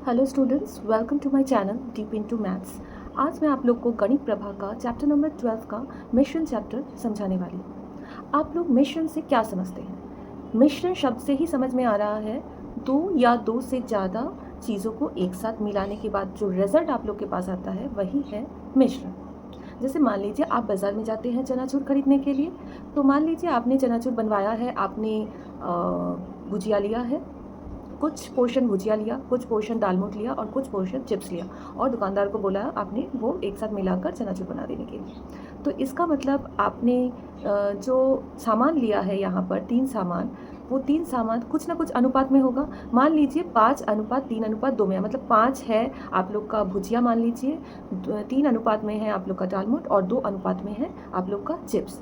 Hello students, welcome to my channel deep into maths. आज मैं आप लोग को गणित प्रभा का चैप्टर नंबर 12 का मिश्रण चैप्टर समझाने वाली हूँ। आप लोग मिश्रण से क्या समझते हैं? मिश्रण शब्द से ही समझ में आ रहा है दो या दो से ज़्यादा चीज़ों को एक साथ मिलाने के बाद जो रिजल्ट आप लोग के पास आता है वही है मिश्रण। जैसे मान लीजिए आप बाज़ार में जाते हैं चनाचूर खरीदने के लिए, तो मान लीजिए आपने चनाचूर बनवाया है, आपने भुजिया लिया है, कुछ पोर्शन भुजिया लिया, कुछ पोर्शन दाल मोठ लिया और कुछ पोर्शन चिप्स लिया और दुकानदार को बोला आपने वो एक साथ मिलाकर चनाचूर बना देने के लिए। तो इसका मतलब आपने जो सामान लिया है यहाँ पर 3 सामान, वो 3 सामान कुछ ना कुछ अनुपात में होगा। मान लीजिए 5:3:2 में, मतलब 5 है आप लोग का भुजिया, मान लीजिए 3 अनुपात में है आप लोग का दाल मोठ और 2 अनुपात में है आप लोग का चिप्स।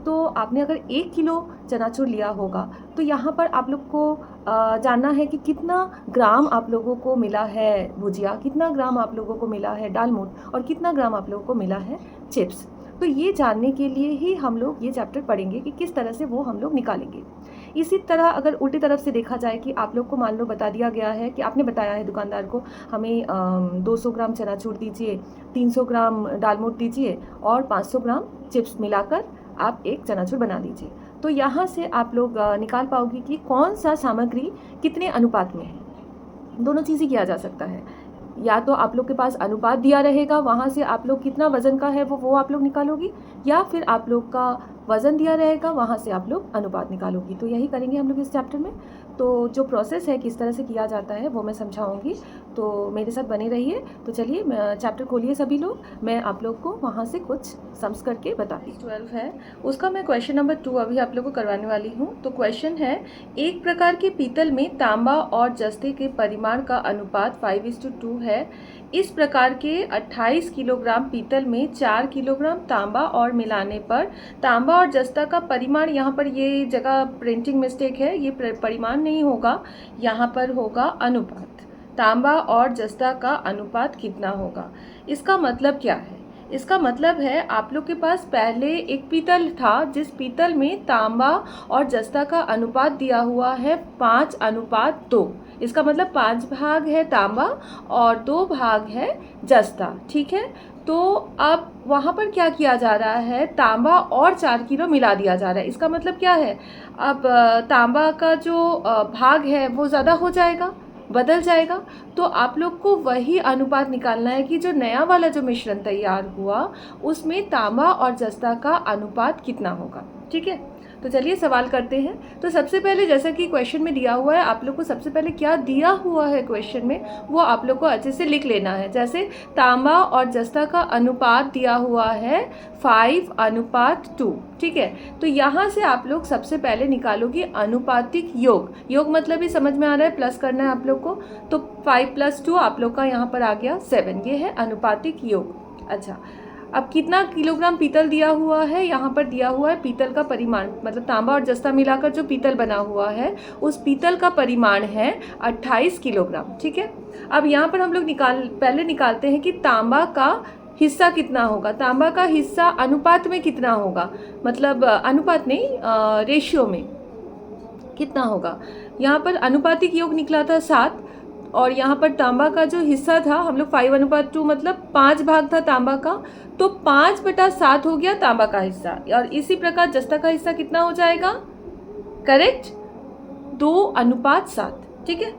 तो आपने अगर 1 किलो चनाचूर लिया होगा तो यहाँ पर आप लोग को जानना है कि कितना ग्राम आप लोगों को मिला है भुजिया, कितना ग्राम आप लोगों को मिला है दाल मोठ और कितना ग्राम आप लोगों को मिला है चिप्स। तो ये जानने के लिए ही हम लोग ये चैप्टर पढ़ेंगे कि किस तरह से वो हम लोग निकालेंगे। इसी तरह अगर उल्टी तरफ से देखा जाए कि आप लोग को मान लो बता दिया गया है कि आपने बताया है दुकानदार को हमें 200 ग्राम चनाचूर दीजिए, 300 ग्राम दाल मोठ दीजिए और 500 ग्राम चिप्स मिलाकर आप एक चनाचूर बना दीजिए। तो यहाँ से आप लोग निकाल पाओगे कि कौन सा सामग्री कितने अनुपात में है। दोनों चीज़ें किया जा सकता है, या तो आप लोग के पास अनुपात दिया रहेगा, वहाँ से आप लोग कितना वज़न का है वो आप लोग निकालोगी, या फिर आप लोग का वज़न दिया रहेगा, वहाँ से आप लोग अनुपात निकालोगी। तो यही करेंगे हम लोग इस चैप्टर में। तो जो प्रोसेस है किस तरह से किया जाता है वो मैं समझाऊंगी, तो मेरे साथ बने रहिए। तो चलिए चैप्टर खोलिए सभी लोग, मैं आप लोग को वहाँ से कुछ सम्स करके बताती हूँ। 12 है उसका मैं क्वेश्चन नंबर 2 अभी आप लोग को करवाने वाली हूँ। तो क्वेश्चन है, एक प्रकार के पीतल में तांबा और जस्ते के परिमाण का अनुपात 5:2 है। इस प्रकार के 28 किलोग्राम पीतल में 4 किलोग्राम तांबा और मिलाने पर तांबा और जस्ता का परिमाण, यहाँ पर ये जगह प्रिंटिंग मिस्टेक है, ये परिमाण नहीं होगा, यहाँ पर होगा अनुपात। तांबा और जस्ता का अनुपात कितना होगा? इसका मतलब क्या है? इसका मतलब है आप लोग के पास पहले एक पीतल था जिस पीतल में तांबा और जस्ता का अनुपात दिया हुआ है 5:2। इसका मतलब 5 भाग है तांबा और 2 भाग है जस्ता, ठीक है। तो अब वहाँ पर क्या किया जा रहा है, तांबा और 4 किलो मिला दिया जा रहा है। इसका मतलब क्या है, अब तांबा का जो भाग है वो ज़्यादा हो जाएगा, बदल जाएगा। तो आप लोग को वही अनुपात निकालना है कि जो नया वाला जो मिश्रण तैयार हुआ उसमें तांबा और जस्ता का अनुपात कितना होगा, ठीक है। तो चलिए सवाल करते हैं। तो सबसे पहले जैसा कि क्वेश्चन में दिया हुआ है, आप लोग को सबसे पहले क्या दिया हुआ है क्वेश्चन में वो आप लोग को अच्छे से लिख लेना है। जैसे तांबा और जस्ता का अनुपात दिया हुआ है 5:2, ठीक है। तो यहाँ से आप लोग सबसे पहले निकालोगे अनुपातिक योग। योग मतलब ही समझ में आ रहा है, प्लस करना है आप लोग को। तो 5 + 2 आप लोग का यहाँ पर आ गया 7, ये है अनुपातिक योग। अच्छा, अब कितना किलोग्राम पीतल दिया हुआ है, यहाँ पर दिया हुआ है पीतल का परिमाण, मतलब तांबा और जस्ता मिलाकर जो पीतल बना हुआ है उस पीतल का परिमाण है 28 किलोग्राम, ठीक है। अब यहाँ पर हम लोग पहले निकालते हैं कि तांबा का हिस्सा कितना होगा। तांबा का हिस्सा अनुपात में कितना होगा, मतलब अनुपात नहीं, रेशियो में कितना होगा। यहाँ पर अनुपातिक योग निकला था 7 और यहाँ पर तांबा का जो हिस्सा था हम लोग 5:2, मतलब 5 भाग था तांबा का, तो 5/7 हो गया तांबा का हिस्सा। और इसी प्रकार जस्ता का हिस्सा कितना हो जाएगा, करेक्ट, 2:7, ठीक है।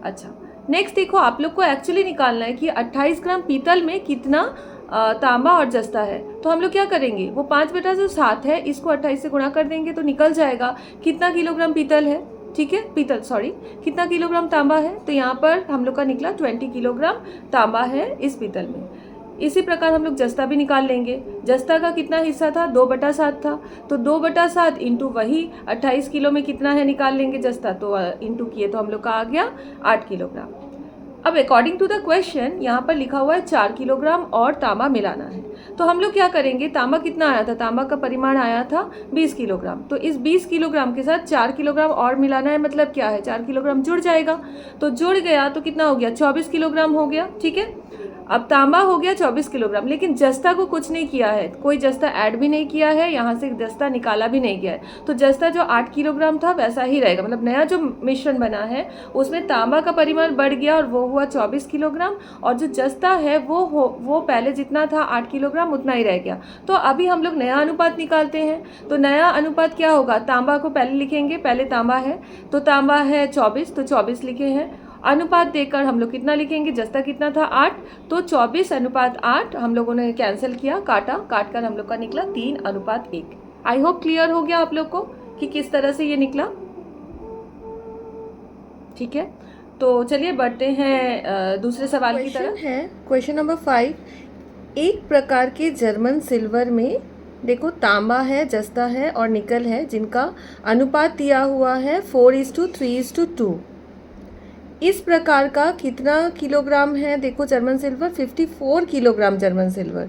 अच्छा, नेक्स्ट देखो, आप लोग को एक्चुअली निकालना है कि 28 ग्राम पीतल में कितना तांबा और जस्ता है। तो हम लोग क्या करेंगे, वो 5/7 है, इसको 28 से गुणा कर देंगे तो निकल जाएगा कितना किलोग्राम पीतल है, ठीक है, कितना किलोग्राम तांबा है। तो यहाँ पर हम लोग का निकला 20 किलोग्राम तांबा है इस पीतल में। इसी प्रकार हम लोग जस्ता भी निकाल लेंगे। जस्ता का कितना हिस्सा था, 2/7 था, तो 2/7 इंटू वही 28 किलो में कितना है निकाल लेंगे जस्ता, तो इंटू किए तो हम लोग का आ गया 8 किलोग्राम। अब अकॉर्डिंग टू द क्वेश्चन यहाँ पर लिखा हुआ है 4 किलोग्राम और तांबा मिलाना है। तो हम लोग क्या करेंगे, तांबा कितना आया था, तांबा का परिमाण आया था 20 किलोग्राम, तो इस 20 किलोग्राम के साथ 4 किलोग्राम और मिलाना है, मतलब क्या है 4 किलोग्राम जुड़ जाएगा। तो जुड़ गया तो कितना हो गया, 24 किलोग्राम हो गया, ठीक है। अब तांबा हो गया 24 किलोग्राम, लेकिन जस्ता को कुछ नहीं किया है, कोई जस्ता ऐड भी नहीं किया है, यहाँ से जस्ता निकाला भी नहीं गया है, तो जस्ता जो 8 किलोग्राम था वैसा ही रहेगा। मतलब नया जो मिश्रण बना है उसमें तांबा का परिमाण बढ़ गया और वो हुआ 24 किलोग्राम, और जो जस्ता है वो पहले जितना था 8 किलोग्राम उतना ही रह गया। तो अभी हम लोग नया अनुपात निकालते हैं। तो नया अनुपात क्या होगा, तांबा को पहले लिखेंगे, पहले तांबा है तो तांबा है 24, तो 24 लिखे हैं। अनुपात देकर हम लोग कितना लिखेंगे, जस्ता कितना था 8, तो 24:8 हम लोगों ने कैंसिल किया, काट कर हम लोग का निकला 3:1। आई होप क्लियर हो गया आप लोग को कि किस तरह से ये निकला। ठीक है, तो चलिए बढ़ते हैं दूसरे सवाल की तरफ। है क्वेश्चन नंबर 5, एक प्रकार के जर्मन सिल्वर में देखो तांबा है, जस्ता है और निकल है, जिनका अनुपात दिया हुआ है 4:3:2। इस प्रकार का कितना किलोग्राम है, देखो German silver 54 kilogram German silver,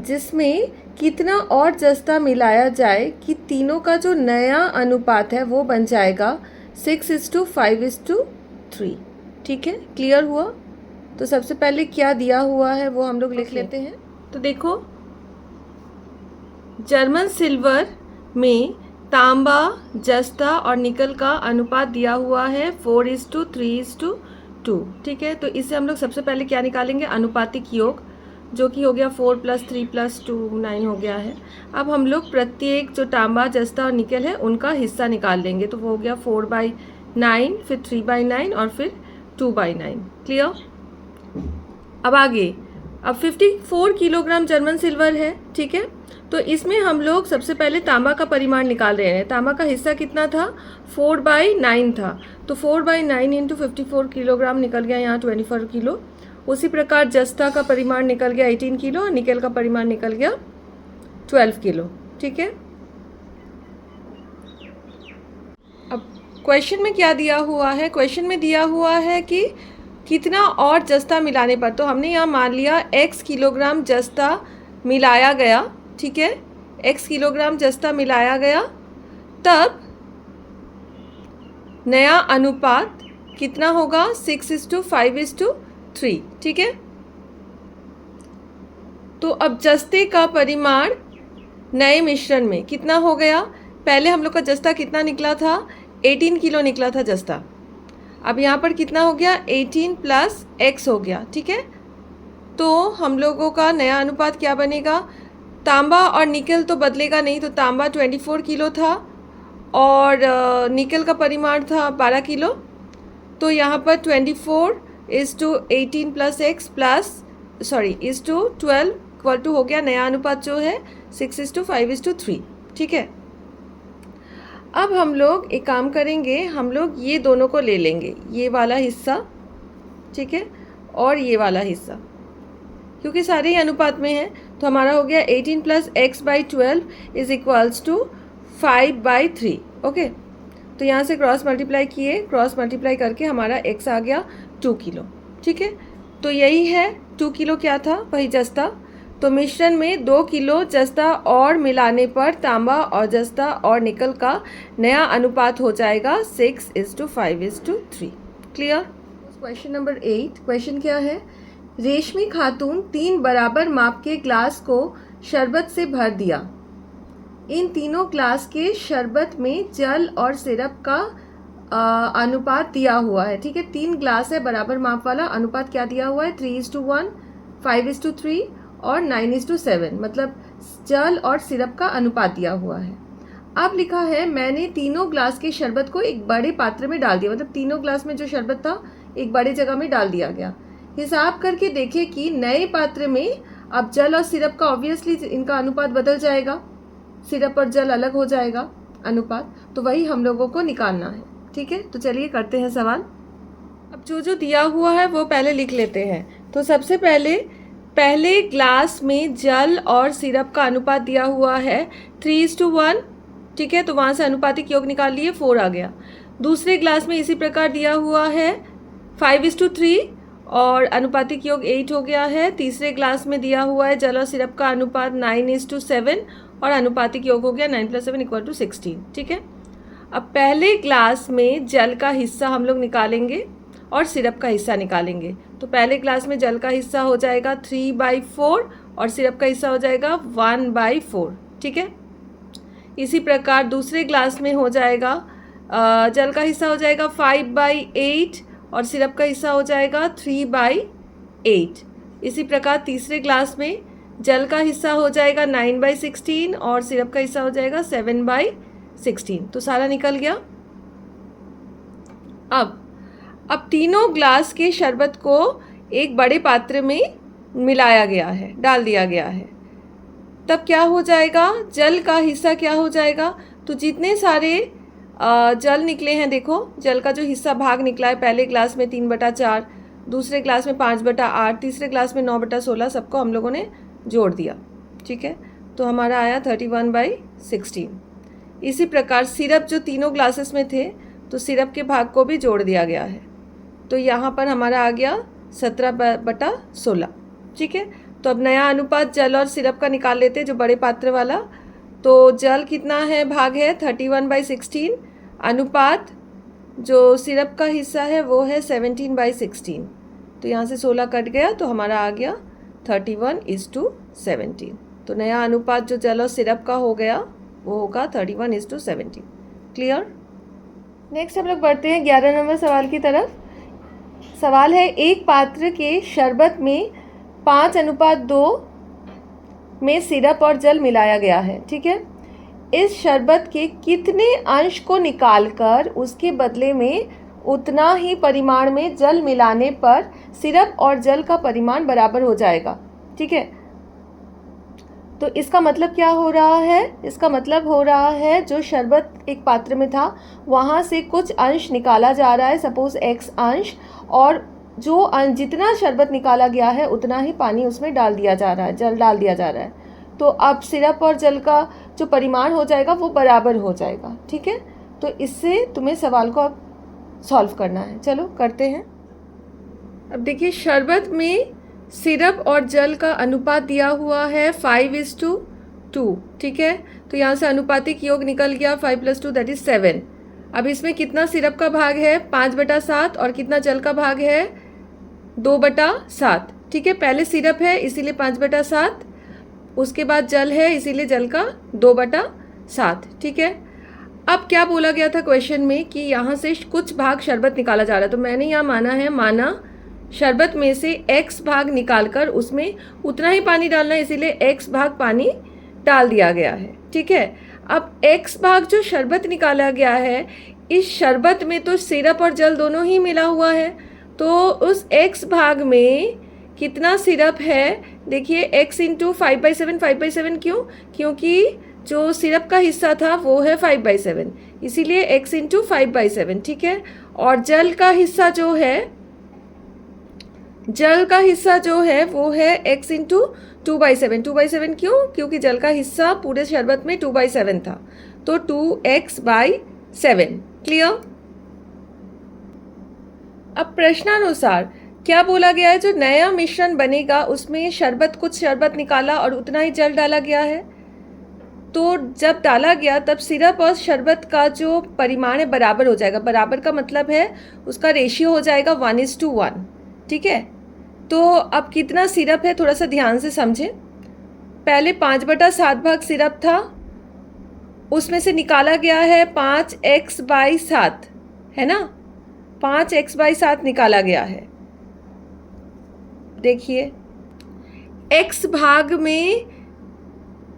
जिसमें कितना और जस्ता मिलाया जाए कि तीनों का जो नया अनुपात है वो बन जाएगा 6:5:3। ठीक है, क्लियर हुआ। तो सबसे पहले क्या दिया हुआ है वो हम लोग लिख लेते हैं। तो देखो जर्मन सिल्वर में तांबा, जस्ता और निकल का अनुपात दिया हुआ है 4:3:2। ठीक है, तो इससे हम लोग सबसे पहले क्या निकालेंगे, अनुपातिक योग, जो कि हो गया 4 + 3 + 2 9 हो गया है। अब हम लोग प्रत्येक जो तांबा, जस्ता और निकल है उनका हिस्सा निकाल लेंगे। तो वो हो गया 4/9, फिर 3/9 और फिर 2/9। क्लियर। अब आगे, अब 54 किलोग्राम जर्मन सिल्वर है। ठीक है, तो इसमें हम लोग सबसे पहले तांबा का परिमाण निकाल रहे हैं। तांबा का हिस्सा कितना था, 4/9 था, तो 4/9 × 54 किलोग्राम निकल गया यहाँ 24 किलो। उसी प्रकार जस्ता का परिमाण निकल गया 18 किलो और निकल का परिमाण निकल गया 12 किलो। ठीक है, अब क्वेश्चन में क्या दिया हुआ है, क्वेश्चन में दिया हुआ है कि कितना और जस्ता मिलाने पर, तो हमने यहाँ मान लिया x किलोग्राम जस्ता मिलाया गया। ठीक है, x किलोग्राम जस्ता मिलाया गया, तब नया अनुपात कितना होगा, 6:5:3। ठीक है, तो अब जस्ते का परिमाण नए मिश्रण में कितना हो गया, पहले हम लोग का जस्ता कितना निकला था, 18 किलो निकला था जस्ता। अब यहाँ पर कितना हो गया, 18 + x हो गया। ठीक है, तो हम लोगों का नया अनुपात क्या बनेगा, तांबा और निकल तो बदलेगा नहीं, तो तांबा 24 किलो था और निकल का परिमाण था 12 किलो, तो यहाँ पर 24:18 + x /12 इक्वल टू हो गया नया अनुपात जो है 6:5:3। ठीक है, अब हम लोग एक काम करेंगे, हम लोग ये दोनों को ले लेंगे, ये वाला हिस्सा, ठीक है, और ये वाला हिस्सा, क्योंकि सारे ही अनुपात में हैं। तो हमारा हो गया 18 + x/12 = 5/3। ओके, तो यहाँ से क्रॉस मल्टीप्लाई किए, क्रॉस मल्टीप्लाई करके हमारा x आ गया 2 किलो। ठीक है, तो यही है 2 किलो क्या था, वही जस्ता। तो मिश्रण में 2 किलो जस्ता और मिलाने पर तांबा और जस्ता और निकल का नया अनुपात हो जाएगा 6:5:3। क्लियर। क्वेश्चन नंबर 8, क्वेश्चन क्या है, रेशमी खातून 3 बराबर माप के ग्लास को शरबत से भर दिया। इन तीनों ग्लास के शरबत में जल और सिरप का अनुपात दिया हुआ है। ठीक है, 3 ग्लास है बराबर माप वाला, अनुपात क्या दिया हुआ है, 3:1, 5:3 और 9:7, मतलब जल और सिरप का अनुपात दिया हुआ है। अब लिखा है मैंने तीनों ग्लास के शरबत को एक बड़े पात्र में डाल दिया, मतलब तीनों ग्लास में जो शरबत था एक बड़े जगह में डाल दिया गया। हिसाब करके देखें कि नए पात्र में अब जल और सिरप का ऑब्वियसली इनका अनुपात बदल जाएगा, सिरप और जल अलग हो जाएगा अनुपात, तो वही हम लोगों को निकालना है। ठीक है, तो चलिए करते हैं सवाल। अब जो दिया हुआ है वो पहले लिख लेते हैं। तो सबसे पहले ग्लास में जल और सिरप का अनुपात दिया हुआ है 3:1। ठीक है, तो वहाँ से अनुपातिक योग निकाल लिए, 4 आ गया। दूसरे ग्लास में इसी प्रकार दिया हुआ है 5:3 और अनुपातिक योग 8 हो गया है। तीसरे ग्लास में दिया हुआ है जल और सिरप का अनुपात 9:7 और अनुपातिक योग हो गया 9 + 7 = 16। ठीक है, अब पहले ग्लास में जल का हिस्सा हम लोग निकालेंगे, और सिरप का हिस्सा निकालेंगे। तो पहले ग्लास में जल का हिस्सा हो जाएगा 3/4 और सिरप का हिस्सा हो जाएगा 1/4। ठीक है, इसी प्रकार दूसरे ग्लास में हो जाएगा जल का हिस्सा हो जाएगा 5/8 और सिरप का हिस्सा हो जाएगा 3/8। इसी प्रकार तीसरे ग्लास में जल का हिस्सा हो जाएगा 9/16 और सिरप का हिस्सा हो जाएगा 7/16। तो सारा निकल गया। अब तीनों ग्लास के शरबत को एक बड़े पात्र में मिलाया गया है, डाल दिया गया है। तब क्या हो जाएगा, जल का हिस्सा क्या हो जाएगा, तो जितने सारे जल निकले हैं, देखो जल का जो हिस्सा भाग निकला है, पहले ग्लास में 3/4, दूसरे ग्लास में 5/8, तीसरे ग्लास में 9/16, सबको हम लोगों ने जोड़ दिया। ठीक है, तो हमारा आया 31/16। इसी प्रकार सिरप जो तीनों ग्लासेस में थे, तो सिरप के भाग को भी जोड़ दिया गया है। तो यहाँ पर हमारा आ गया 17/16। ठीक है, तो अब नया अनुपात जल और सिरप का निकाल लेते हैं, जो बड़े पात्र वाला। तो जल कितना है, भाग है 31/16, अनुपात जो सिरप का हिस्सा है वो है 17/16। तो यहाँ से 16 कट गया, तो हमारा आ गया 31:17। तो नया अनुपात जो जल और सिरप का हो गया वो होगा 31:17। क्लियर। नेक्स्ट हम लोग बढ़ते हैं 11 नंबर सवाल की तरफ। सवाल है, एक पात्र के शरबत में 5:2 में सिरप और जल मिलाया गया है। ठीक है, इस शरबत के कितने अंश को निकालकर उसके बदले में उतना ही परिमाण में जल मिलाने पर सिरप और जल का परिमाण बराबर हो जाएगा। ठीक है, तो इसका मतलब क्या हो रहा है, इसका मतलब हो रहा है जो शरबत एक पात्र में था वहाँ से कुछ अंश निकाला जा रहा है, सपोज x अंश, और जो जितना शरबत निकाला गया है उतना ही पानी उसमें डाल दिया जा रहा है, जल डाल दिया जा रहा है। तो अब सिरप और जल का जो परिमाण हो जाएगा वो बराबर हो जाएगा। ठीक है, तो इससे तुम्हें सवाल को अब सॉल्व करना है। चलो करते हैं। अब देखिए, शरबत में सिरप और जल का अनुपात दिया हुआ है 5:2। ठीक है, तो यहाँ से अनुपातिक योग निकल गया 5 + 2 दैट इज 7। अब इसमें कितना सिरप का भाग है, 5/7, और कितना जल का भाग है, 2/7। ठीक है, पहले सिरप है इसीलिए 5/7, उसके बाद जल है इसीलिए जल का 2/7। ठीक है, अब क्या बोला गया था क्वेश्चन में कि यहाँ से कुछ भाग शरबत निकाला जा रहा है, तो मैंने यहाँ माना शरबत में से x भाग निकालकर उसमें उतना ही पानी डालना है, इसीलिए x भाग पानी डाल दिया गया है। ठीक है, अब x भाग जो शरबत निकाला गया है, इस शरबत में तो सिरप और जल दोनों ही मिला हुआ है, तो उस x भाग में कितना सिरप है, देखिए x × 5/7। 5/7 क्यों, क्योंकि जो सिरप का हिस्सा था वो है 5/7, इसीलिए x × 5/7। ठीक है, और जल का हिस्सा जो है वो है x × 2/7। 2/7 क्यों, क्योंकि जल का हिस्सा पूरे शरबत में 2/7 था, तो 2x/7। क्लियर। अब प्रश्नानुसार क्या बोला गया है, जो नया मिश्रण बनेगा उसमें कुछ शरबत निकाला और उतना ही जल डाला गया है। तो जब डाला गया तब सिरप और शरबत का जो परिमाण है बराबर हो जाएगा। बराबर का मतलब है उसका रेशियो हो जाएगा 1:1। ठीक है, तो अब कितना सिरप है थोड़ा सा ध्यान से समझें। पहले 5/7 भाग सिरप था, उसमें से निकाला गया है 5x/7, है ना, 5x/7 निकाला गया है। देखिए, x भाग में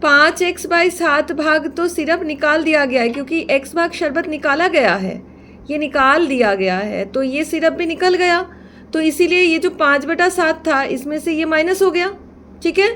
5x/7 भाग तो सिरप निकाल दिया गया है, क्योंकि x भाग शरबत निकाला गया है, ये निकाल दिया गया है, तो ये सिरप भी निकल गया। तो इसीलिए ये जो 5/7 था इसमें से ये माइनस हो गया। ठीक है,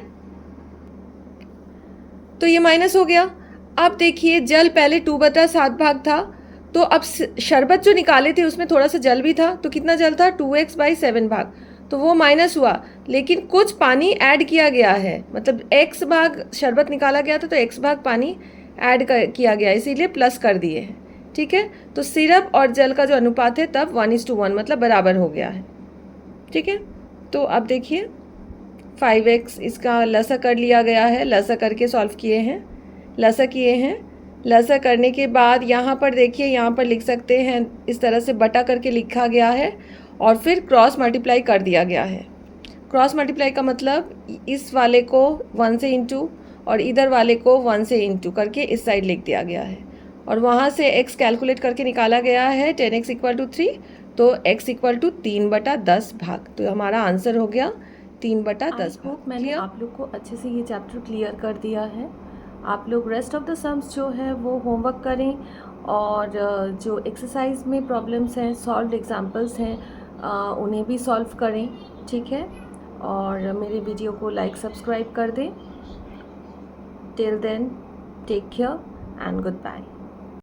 तो ये माइनस हो गया। अब देखिए, जल पहले 2/7 भाग था, तो अब शरबत जो निकाले थे उसमें थोड़ा सा जल भी था, तो कितना जल था, 2x/7 भाग, तो वो माइनस हुआ, लेकिन कुछ पानी ऐड किया गया है, मतलब x भाग शरबत निकाला गया था तो x भाग पानी ऐड किया गया, इसीलिए प्लस कर दिए हैं। ठीक है, तो सिरप और जल का जो अनुपात है तब 1:1 मतलब बराबर हो गया है। ठीक है, तो अब देखिए 5x इसका लसा कर लिया गया है, लसा करके सॉल्व किए हैं, लसा किए हैं। लसा करने के बाद यहाँ पर देखिए, यहाँ पर लिख सकते हैं इस तरह से बटा करके लिखा गया है, और फिर क्रॉस मल्टीप्लाई कर दिया गया है। क्रॉस मल्टीप्लाई का मतलब इस वाले को 1 से इंटू और इधर वाले को 1 से इंटू करके इस साइड लिख दिया गया है, और वहाँ से x कैलकुलेट करके निकाला गया है 10x इक्वल टू 3, तो x इक्वल टू 3/10 भाग। तो हमारा आंसर हो गया 3/10 भाग। मैंने आप लोग को अच्छे से ये चैप्टर क्लियर कर दिया है। आप लोग रेस्ट ऑफ द सम्स जो है वो होमवर्क करें, और जो एक्सरसाइज में प्रॉब्लम्स हैं, सॉल्व्ड एग्जांपल्स हैं, उन्हें भी सॉल्व करें, ठीक है। और मेरे वीडियो को लाइक सब्सक्राइब कर दें। Till then take care and good bye.